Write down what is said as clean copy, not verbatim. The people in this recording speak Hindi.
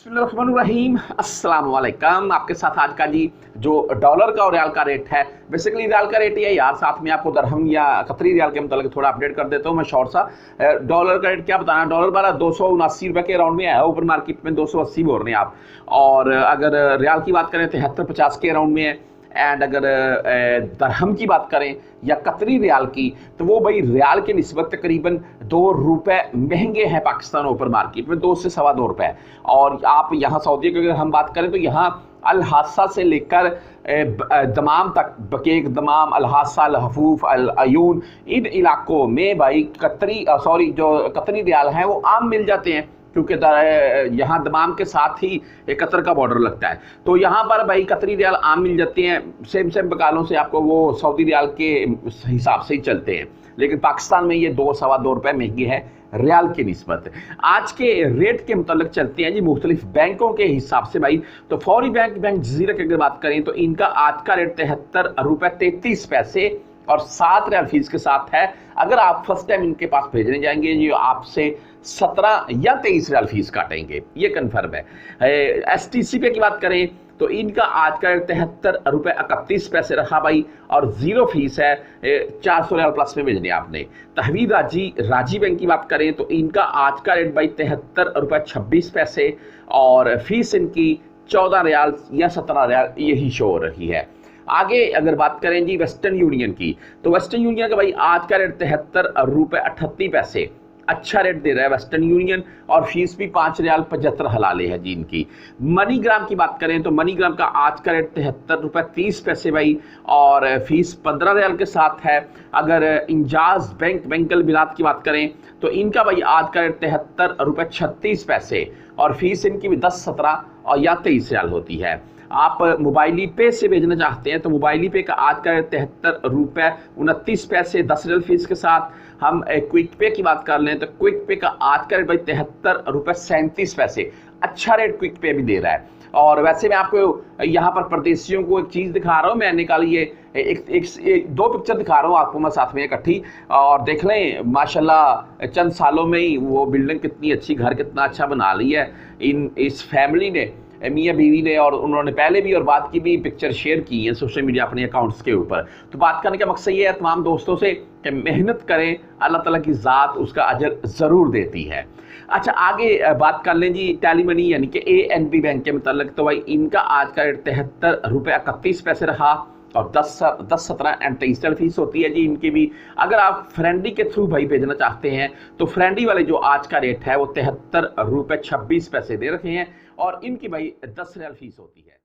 बिस्मिल्लाहिर्रहमानिर्रहीम अस्सलाम वालेकुम। आपके साथ आज का जी जो डॉलर का और रियाल का रेट है, बेसिकली रियाल का रेट ये है यार, साथ में आपको दरहम या कतरी रियाल के मतलब थोड़ा अपडेट कर देता हूँ मैं शॉर्ट सा। डॉलर का रेट क्या बताना, डॉलर वाला 279 रुपये के अराउंड में है, ओपन मार्केट में 280 बोल रहे हैं आप। और अगर रियाल की बात करें तो 73-50 के अराउंड में है। एंड अगर दरहम की बात करें या कतरी रियाल की, तो वो भाई रियाल के निस्बत तकरीबन 2 रुपए महंगे हैं पाकिस्तान ओपन मार्केट में, 2 से सवा 2 रुपए। और आप यहाँ सऊदी की अगर हम बात करें तो यहाँ अल हासा से लेकर दमाम तक, बकेक, दमाम, अल हासा, अल हफूफ, अल अयून, इन इलाकों में भाई जो कतरी रियाल हैं वो आम मिल जाते हैं, क्योंकि यहाँ दमाम के साथ ही कतर का बॉर्डर लगता है। तो यहाँ पर भाई कतरी रियाल आम मिल जाते हैं, सेम बकालों से आपको वो सऊदी रियाल के हिसाब से ही चलते हैं। लेकिन पाकिस्तान में ये 2 सवा 2 रुपये महंगे है रियाल की निस्बत। आज के रेट के मुताबिक चलते हैं जी मुख्तलिफ बैंकों के हिसाब से भाई। तो फौरी बैंक जजीरा की अगर बात करें तो इनका आज का रेट 73 रुपये 33 पैसे और 7 रियाल फीस के साथ है। अगर आप फर्स्ट टाइम इनके पास भेजने जाएंगे जी, आपसे 17 या 23 रियाल फीस काटेंगे, ये कन्फर्म है। STC पे की बात करें तो इनका आज का 73 रुपये 31 पैसे रखा भाई, और 0 फीस है। 400 रियाल प्लस में भेजने आपने। तहवील राजी बैंक की बात करें तो इनका आज का रेट भाई 73 रुपये 26 पैसे और फीस इनकी 14 रियाल या 17 रियाल यही शो हो रही है। आगे अगर बात करें जी वेस्टर्न यूनियन की, तो वेस्टर्न यूनियन का भाई आज का रेट 73 रुपये 38 पैसे, अच्छा रेट दे रहा है वेस्टर्न यूनियन, और फीस भी 5 रियाल 75 हलाले है जी इनकी। मनीग्राम की बात करें तो मनीग्राम का आज का रेट 73 रुपये 30 पैसे भाई, और फीस 15 रियाल के साथ है। अगर इंजाज बैंकल बिलात की बात करें तो इनका भाई आज का रेट 73 रुपये 36 पैसे और फीस इनकी भी 10, 17 और या 23 रियाल होती है। आप मोबाइली पे से भेजना चाहते हैं तो मोबाइली पे का आज का 73 रुपये 29 पैसे 10 रियाल फीस के साथ। हम क्विक पे की बात कर लें तो क्विक पे का आज का रेट भाई 73 रुपये 37 पैसे, अच्छा रेट क्विक पे भी दे रहा है। और वैसे मैं आपको यहाँ पर परदेशियों को एक चीज़ दिखा रहा हूँ, मैंने निकाली है एक 2 पिक्चर दिखा रहा हूँ आपको मैं साथ में इकट्ठी, और देख लें माशाल्लाह चंद सालों में ही वो बिल्डिंग कितनी अच्छी, घर कितना अच्छा बना ली है इस फैमिली ने, मियाँ बीवी ने। और उन्होंने पहले भी और बाद की भी पिक्चर शेयर की है सोशल मीडिया अपने अकाउंट्स के ऊपर। तो बात करने का मकसद ये है तमाम दोस्तों से कि मेहनत करें, अल्लाह ताला की ज़ात उसका अजर ज़रूर देती है। अच्छा, आगे बात कर लें जी टेलीमनी यानी कि ANB बैंक के मतलब, तो भाई इनका आज का रेट 73 रुपये 31 पैसे रहा और 10, 17 एंड 23 फीस होती है जी इनकी भी। अगर आप फ्रेंडी के थ्रू भाई भेजना चाहते हैं तो फ्रेंडी वाले जो आज का रेट है वो 73 रुपये 26 पैसे दे रखे हैं और इनकी भाई 10 रियाल फीस होती है।